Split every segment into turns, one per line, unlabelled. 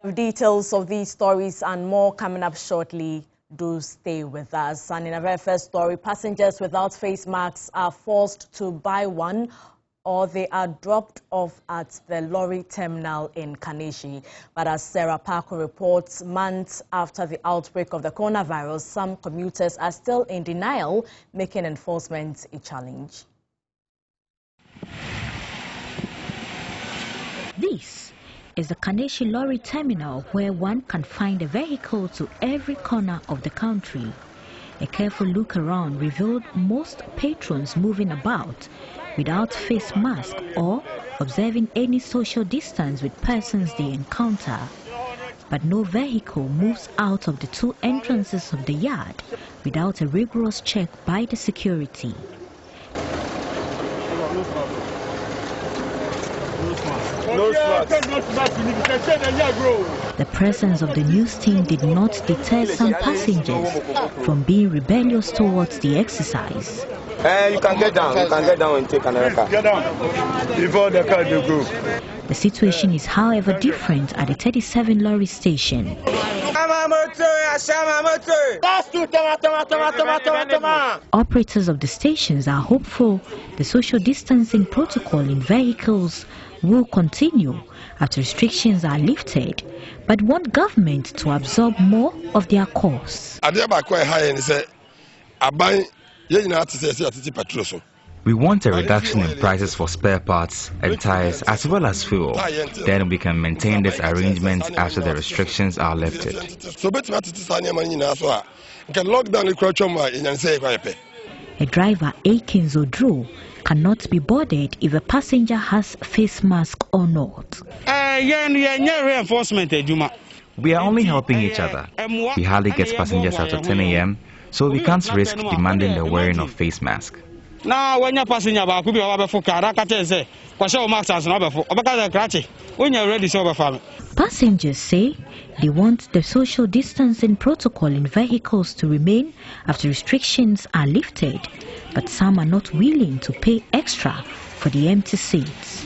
Details of these stories and more coming up shortly. Do stay with us. And in our very first story, passengers without face masks are forced to buy one or they are dropped off at the lorry terminal in Kaneshie. But as Sarah Parker reports, months after the outbreak of the coronavirus, some commuters are still in denial, making enforcement a challenge.
This is the Kaneshie lorry terminal, where one can find a vehicle to every corner of the country. A careful look around revealed most patrons moving about without face mask or observing any social distance with persons they encounter. But no vehicle moves out of the two entrances of the yard without a rigorous check by the security. The presence of the news team did not deter some passengers from being rebellious towards the exercise.
You can get down and take another car. Get down before the car will go.
The situation is, however, different at the 37 lorry station. Operators of the stations are hopeful the social distancing protocol in vehicles will continue after restrictions are lifted, but want government to absorb more of their costs.
We want a reduction in prices for spare parts and tires as well as fuel. Then we can maintain this arrangement after the restrictions are lifted.
A driver, Akins Odro, cannot be bothered if a passenger has face mask or not.
We are only helping each other. We hardly get passengers after 10 a.m., so we can't risk demanding the wearing of face mask.
Passengers say they want the social distancing protocol in vehicles to remain after restrictions are lifted, but some are not willing to pay extra for the empty seats.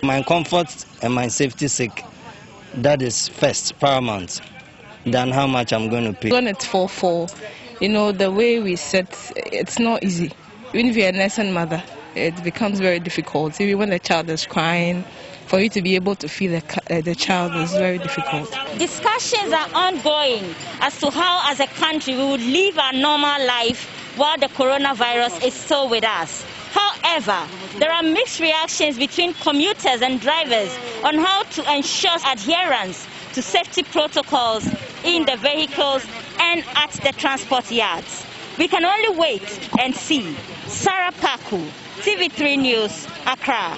My comfort and my safety sake, that is first, paramount, than how much I'm going to pay.
When it's 4-4, you know, the way we sit, it's not easy. Even if you're a nursing mother, it becomes very difficult. Even when the child is crying, for you to be able to feel the child is very difficult.
Discussions are ongoing as to how, as a country, we would live our normal life while the coronavirus is still with us. However, there are mixed reactions between commuters and drivers on how to ensure adherence to safety protocols in the vehicles and at the transport yards. We can only wait and see. Sarah Parker, TV3 News, Accra.